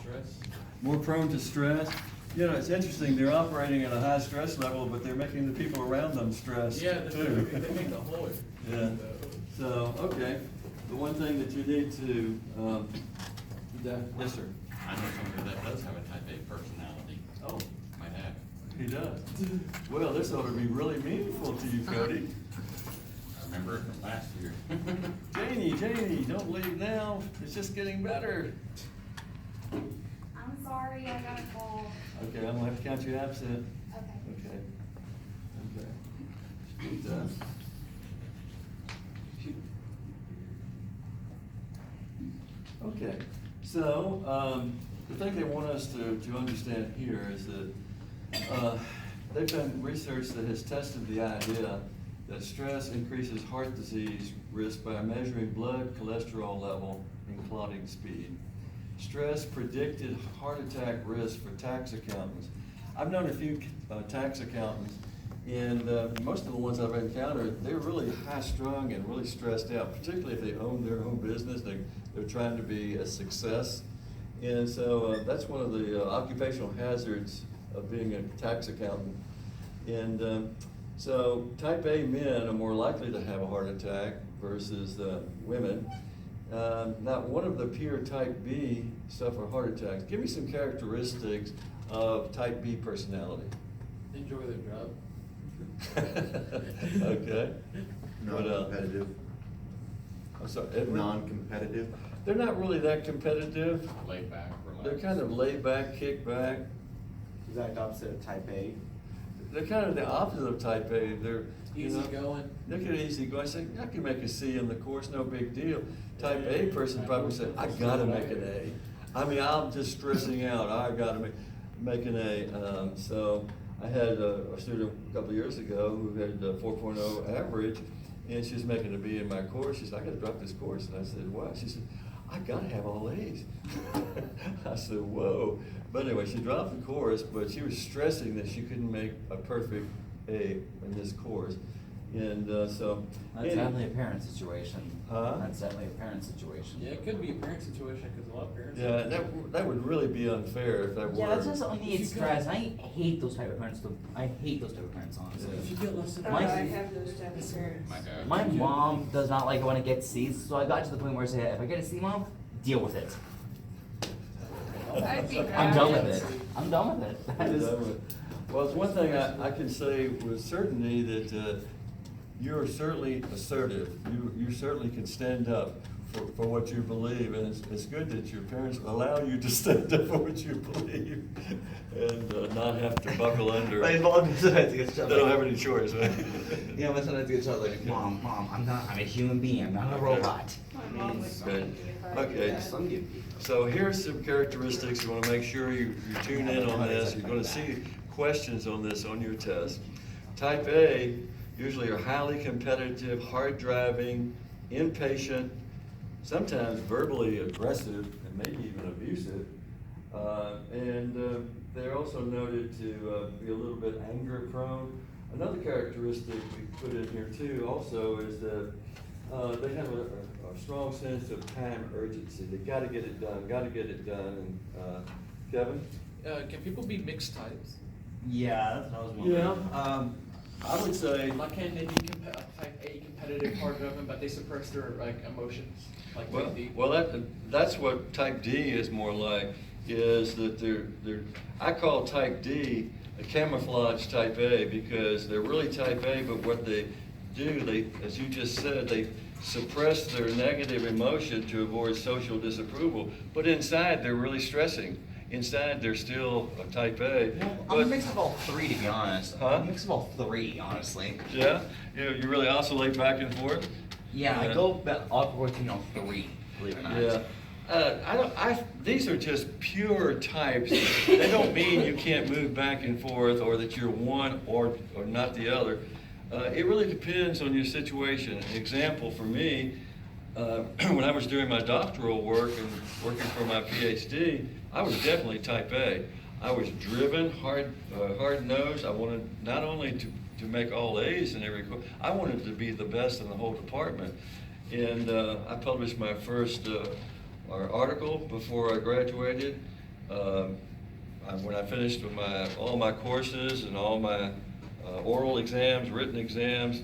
stress. More prone to stress. You know, it's interesting, they're operating at a high stress level, but they're making the people around them stressed Yeah, too. they make the whole. Yeah. So, okay, the one thing that you need to, yes, sir. I know somebody that does have a type A personality. Oh, Might have. he does. Well, this ought to be really meaningful to you, Cody. I remember it from last year. Janie, don't leave now. It's just getting better. I'm sorry, I got a cold. Okay, I'm gonna have to count you absent. Okay. Okay. And, okay, so, the thing they want us to understand here is that, they've done research that has tested the idea that stress increases heart disease risk by measuring blood cholesterol level and clotting speed. Stress predicted heart attack risk for tax accountants. I've known a few tax accountants, and most of the ones I've encountered, they're really high-strung and really stressed out, particularly if they own their own business. They're trying to be a success. And so that's one of the occupational hazards of being a tax accountant. And so type A men are more likely to have a heart attack versus women. Now, one of the peer type B suffer heart attacks. Give me some characteristics of type B personality. Enjoy their job. Okay. What else? Non-competitive. I'm sorry, Edward? Non-competitive. They're not really that competitive. Laid back, relaxed. They're kind of laid back, kick back. Exact opposite of type A. They're kind of the opposite of type A. They're you know, Easygoing. Look at easy going. Say, I can make a C in the course, no big deal. Type A person probably said, I gotta make an A. I mean, I'm just stressing out. I gotta make an A. So I had a student a couple of years ago who had a 4.0 average, and she was making a B in my course. She said, I gotta drop this course. And I said, why? She said, I gotta have all A's. I said, whoa. But anyway, she dropped the course, but she was stressing that she couldn't make a perfect A in this course. And so. That's definitely a parent situation. Huh? That's definitely a parent situation. Yeah, it could be a parent situation, because a lot of parents. Yeah, that would really be unfair if that were. Yeah, that's just only If needs you stress. I hate those type of parents. I hate those type of parents, honestly. If you get less than. My- I have those type of parents. My dad. My mom does not like it when it gets C's, so I got to the point where I say, if I get a C, mom, deal with it. I'd be I'm done with proud. it. I'm done with it. That is- Well, it's one thing I can say with certainty that you're certainly assertive. You certainly can stand up for what you believe, and it's good that your parents allow you to stand up for what you believe and not have to buckle under. My mom sometimes gets They shut don't have any choice, right? Yeah, my sometimes gets shut like, Mom, I'm a human being. I'm not a robot. My mom would spank me if I Okay. did that. some give you. So here's some characteristics. You want to make sure you tune in on this. You're going to see questions on this on your test. Type A usually are highly competitive, hard driving, impatient, sometimes verbally aggressive, and maybe even abusive. And they're also noted to be a little bit anger prone. Another characteristic we put in here too also is that they have a strong sense of time urgency. They gotta get it done, And Kevin? Can people be mixed types? Yeah, that's what I was wondering. Yeah. I would say, Like, can they be type A competitive, hard driven, but they suppress their like emotions, like well, type D? that's what type D is more like, is that they're, I call type D a camouflage type A because they're really type A, but what they do, as you just said, they suppress their negative emotion to avoid social disapproval, but inside they're really stressing. Inside they're still a type A. Well, I'm but- a mix of all three, to be honest. Huh? I'm a mix of all three, honestly. Yeah, you really oscillate back and forth? Yeah, I Yeah. go awkward between all three, believe it or not. Yeah. These are just pure types. They don't mean you can't move back and forth or that you're one or not the other. It really depends on your situation. An example for me, when I was doing my doctoral work and working for my PhD, I was definitely type A. I was driven, hard-nosed. I wanted not only to make all A's in every course, I wanted to be the best in the whole department. And I published my first article before I graduated, When I finished with all my courses and all my oral exams, written exams,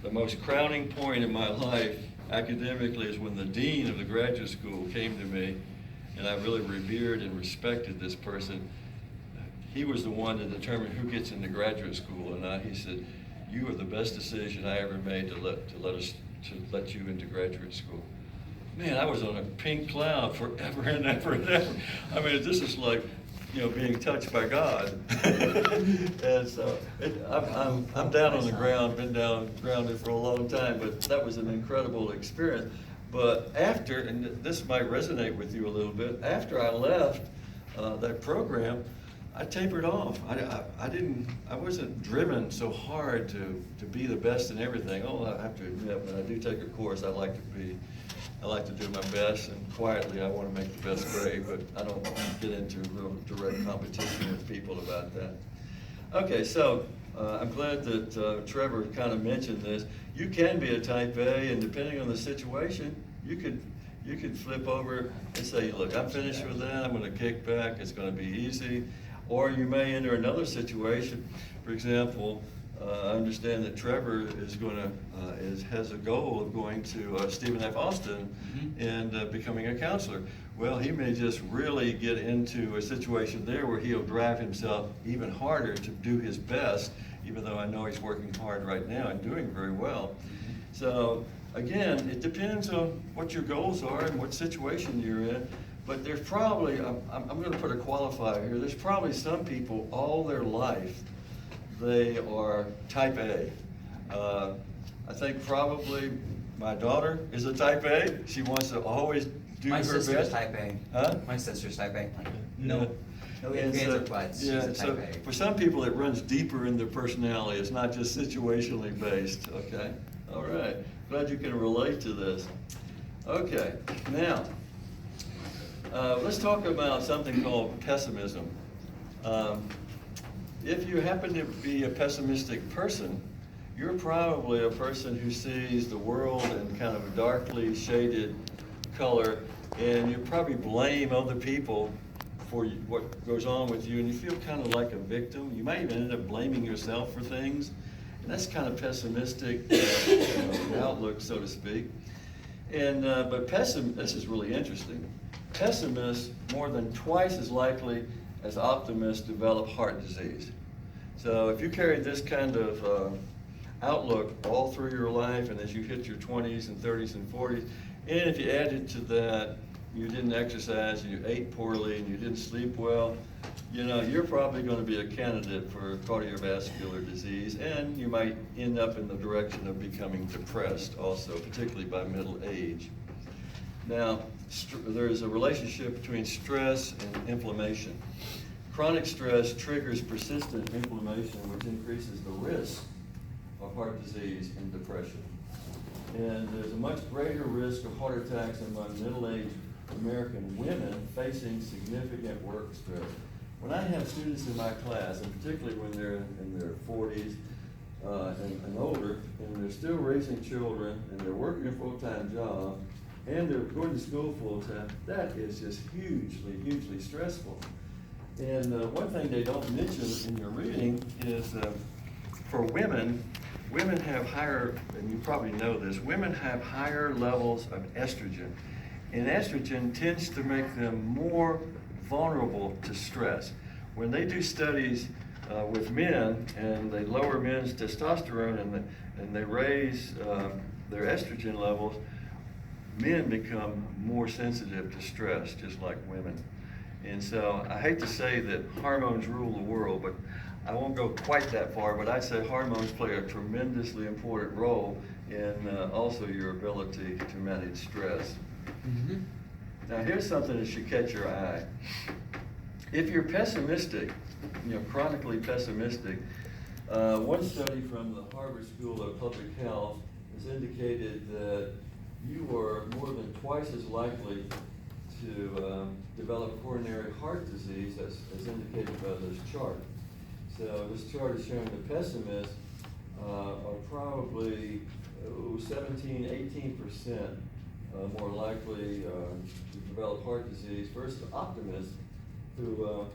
the most crowning point in my life academically is when the dean of the graduate school came to me, and I really revered and respected this person. He was the one to determine who gets into graduate school, and he said, "You are the best decision I ever made to let you into graduate school." Man, I was on a pink cloud forever and ever and ever. I mean, this is like, being touched by God. And so, I'm down on the ground, been grounded for a long time, but that was an incredible experience. But after, and this might resonate with you a little bit, after I left that program, I tapered off. I wasn't driven so hard to be the best in everything. I have to admit, when I do take a course, I like to do my best, and quietly I want to make the best grade, but I don't get into real direct competition with people about that. Okay, so I'm glad that Trevor kind of mentioned this. You can be a type A, and depending on the situation, you could flip over and say, look, I'm finished with that, I'm going to kick back, it's going to be easy. Or you may enter another situation. For example, I understand that Trevor has a goal of going to Stephen F. Austin and becoming a counselor. Well, he may just really get into a situation there where he'll drive himself even harder to do his best, even though I know he's working hard right now and doing very well. So again, it depends on what your goals are and what situation you're in. But there's probably, I'm going to put a qualifier here, there's probably some people all their life, they are type A. I think probably my daughter is a type A. She wants to always do her My best. sister's type A. Huh? My sister's type A. Like, Yeah. no And ifs, ands, so- or buts. She's yeah, a so type A. for some people, it runs deeper in their personality. It's not just situationally based, okay? All right, glad you can relate to this. Okay, now, let's talk about something called pessimism. If you happen to be a pessimistic person, you're probably a person who sees the world in kind of a darkly shaded color, and you probably blame other people for what goes on with you, and you feel kind of like a victim. You might even end up blaming yourself for things, and that's kind of pessimistic outlook, so to speak. And but this is really interesting. Pessimists, more than twice as likely as optimists, develop heart disease. So if you carry this kind of outlook all through your life, and as you hit your 20s and 30s and 40s, and if you added to that, you didn't exercise, and you ate poorly, and you didn't sleep well, you're probably going to be a candidate for cardiovascular disease, and you might end up in the direction of becoming depressed also, particularly by middle age. Now, there's a relationship between stress and inflammation. Chronic stress triggers persistent inflammation, which increases the risk of heart disease and depression. And there's a much greater risk of heart attacks among middle-aged American women facing significant work stress. When I have students in my class, and particularly when they're in their 40s and older, and they're still raising children, and they're working a full-time job, and they're going to school full-time, that is just hugely, hugely stressful. And one thing they don't mention in your reading is for women have higher, and you probably know this, women have higher levels of estrogen. And estrogen tends to make them more vulnerable to stress. When they do studies with men, and they lower men's testosterone and they raise their estrogen levels, men become more sensitive to stress, just like women. And so I hate to say that hormones rule the world, but I won't go quite that far, but I'd say hormones play a tremendously important role in also your ability to manage stress. Mm-hmm. Now here's something that should catch your eye. If you're pessimistic, chronically pessimistic, one study from the Harvard School of Public Health has indicated that you are more than twice as likely to develop coronary heart disease as indicated by this chart. So this chart is showing the pessimists are probably 17–18% more likely to develop heart disease versus optimists who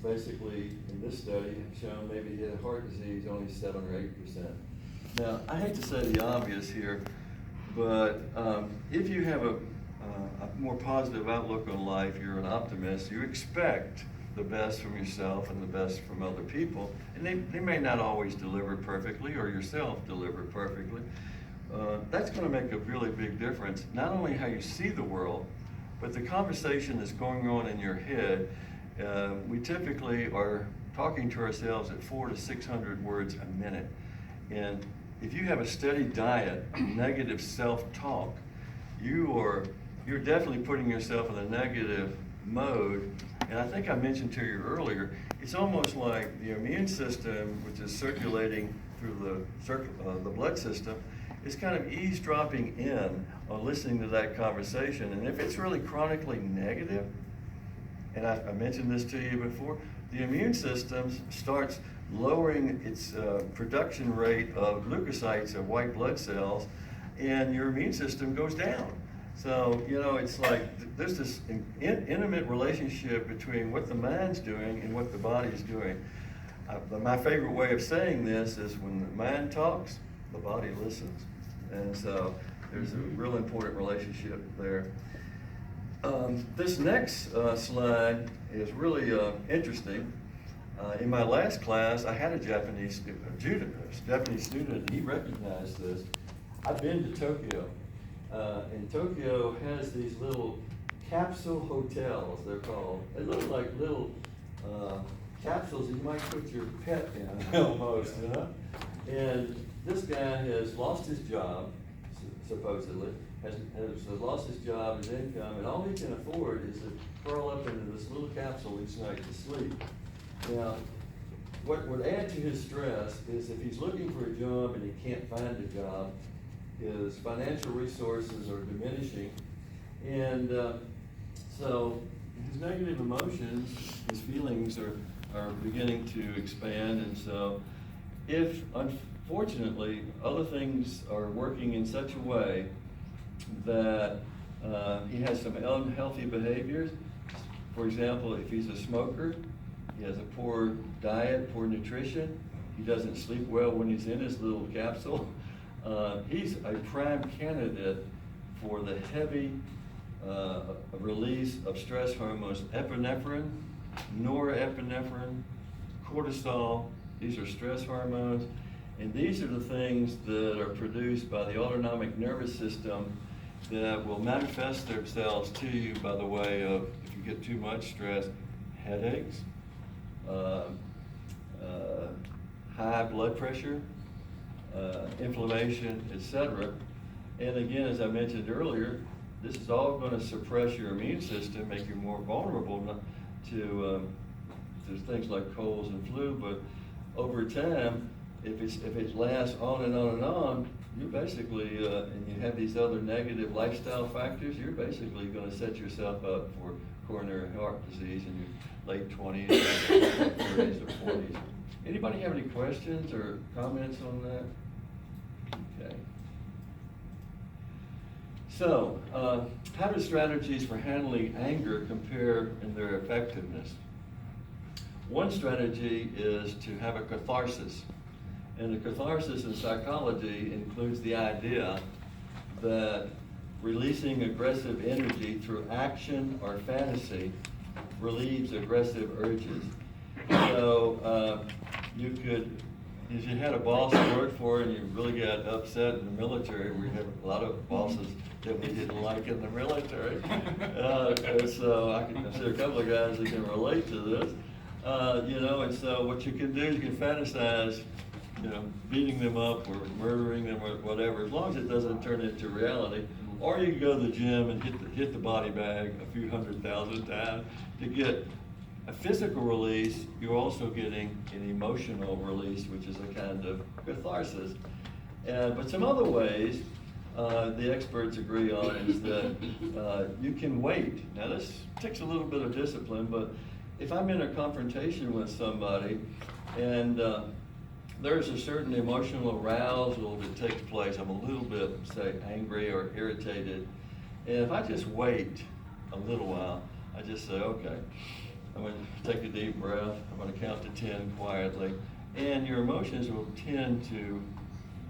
basically, in this study, have shown maybe he had heart disease only 7 or 8%. Now, I hate to say the obvious here, but if you have a more positive outlook on life, you're an optimist, you expect the best from yourself and the best from other people, and they may not always deliver perfectly or yourself deliver perfectly. That's going to make a really big difference, not only how you see the world, but the conversation that's going on in your head. We typically are talking to ourselves at 400 to 600 words a minute. And if you have a steady diet of negative self-talk, you're definitely putting yourself in a negative mode. And I think I mentioned to you earlier, it's almost like the immune system, which is circulating through the blood system, is kind of eavesdropping in on listening to that conversation. And if it's really chronically negative, and I mentioned this to you before, the immune system starts lowering its production rate of leukocytes, of white blood cells, and your immune system goes down. So, you know, it's like there's this intimate relationship between what the mind's doing and what the body's doing. My favorite way of saying this is when the mind talks, the body listens. And so there's a real important relationship there. This next slide is really interesting. In my last class, I had a Japanese student, and he recognized this. I've been to Tokyo, and Tokyo has these little capsule hotels, they're called. They look like little capsules you might put your pet in, almost, you know? And this guy has lost his job, supposedly, has lost his job, his income, and all he can afford is to curl up into this little capsule each night to sleep. Now, what would add to his stress is if he's looking for a job and he can't find a job, his financial resources are diminishing, and so his negative emotions, his feelings are beginning to expand. And so if, unfortunately, other things are working in such a way that he has some unhealthy behaviors, for example, if he's a smoker, he has a poor diet, poor nutrition, he doesn't sleep well when he's in his little capsule, he's a prime candidate for the heavy release of stress hormones, epinephrine, norepinephrine, cortisol. These are stress hormones, and these are the things that are produced by the autonomic nervous system that will manifest themselves to you by the way of, if you get too much stress, headaches, high blood pressure, inflammation, etc. And again, as I mentioned earlier, this is all going to suppress your immune system, make you more vulnerable to things like colds and flu. But over time, if it lasts on and on and on, you're basically, and you have these other negative lifestyle factors, you're basically going to set yourself up for coronary heart disease in your late 20s, 30s, or 40s. Anybody have any questions or comments on that? Okay. So, how do strategies for handling anger compare in their effectiveness? One strategy is to have a catharsis. And the catharsis in psychology includes the idea that releasing aggressive energy through action or fantasy relieves aggressive urges. So you could, if you had a boss you worked for and you really got upset in the military, we have a lot of bosses that we didn't like in the military. So I see a couple of guys that can relate to this. You know, and so what you can do is you can fantasize, you know, beating them up or murdering them or whatever, as long as it doesn't turn into reality. Or you can go to the gym and hit the body bag a few 100,000 times to get a physical release. You're also getting an emotional release, which is a kind of catharsis. But some other ways the experts agree on is that you can wait. Now this takes a little bit of discipline, but if I'm in a confrontation with somebody and there's a certain emotional arousal that takes place, I'm a little bit, say, angry or irritated, and if I just wait a little while, I just say, okay, I'm take a deep breath. I'm gonna count to 10 quietly. And your emotions will tend to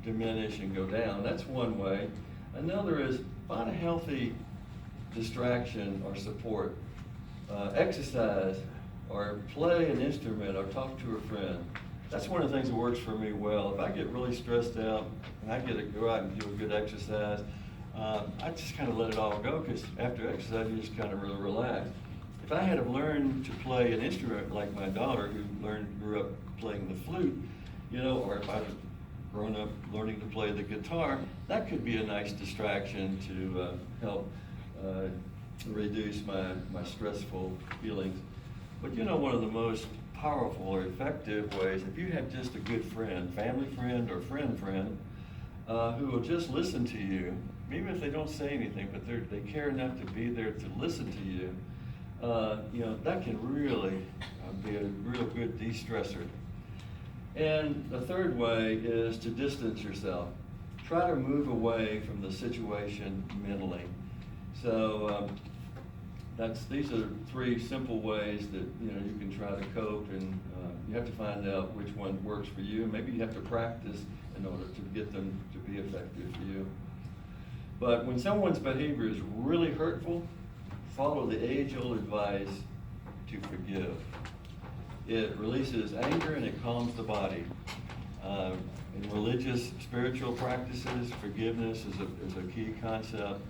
diminish and go down. That's one way. Another is find a healthy distraction or support. Exercise or play an instrument or talk to a friend. That's one of the things that works for me well. If I get really stressed out and I get to go out and do a good exercise, I just kind of let it all go, because after exercise you just kind of really relax. If I had have learned to play an instrument like my daughter, who grew up playing the flute, you know, or if I'd have grown up learning to play the guitar, that could be a nice distraction to help reduce my stressful feelings. But you know, one of the most powerful or effective ways, if you have just a good friend, family friend or friend, who will just listen to you, even if they don't say anything, but they care enough to be there to listen to you, you know, that can really be a real good de-stressor. And the third way is to distance yourself. Try to move away from the situation mentally. So these are 3 simple ways that you can try to cope, and you have to find out which one works for you. Maybe you have to practice in order to get them to be effective for you. But when someone's behavior is really hurtful, follow the age-old advice to forgive. It releases anger and it calms the body. In religious, spiritual practices, forgiveness is a key concept.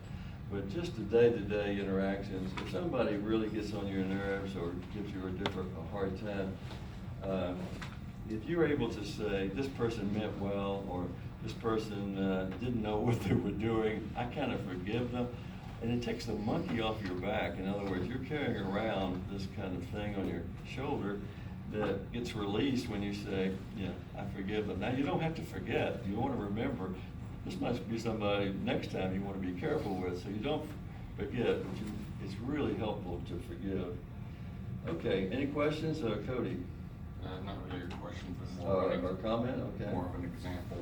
But just the day-to-day interactions, if somebody really gets on your nerves or gives you a hard time, if you're able to say, this person meant well, or this person didn't know what they were doing, I kind of forgive them. And it takes the monkey off your back. In other words, you're carrying around this kind of thing on your shoulder that gets released when you say, yeah, I forgive them. Now, you don't have to forget. You want to remember, this must be somebody next time you want to be careful with, so you don't forget, but it's really helpful to forgive. Okay, any questions? Cody? Not really a question, but more of Or comment? Okay. more of an example.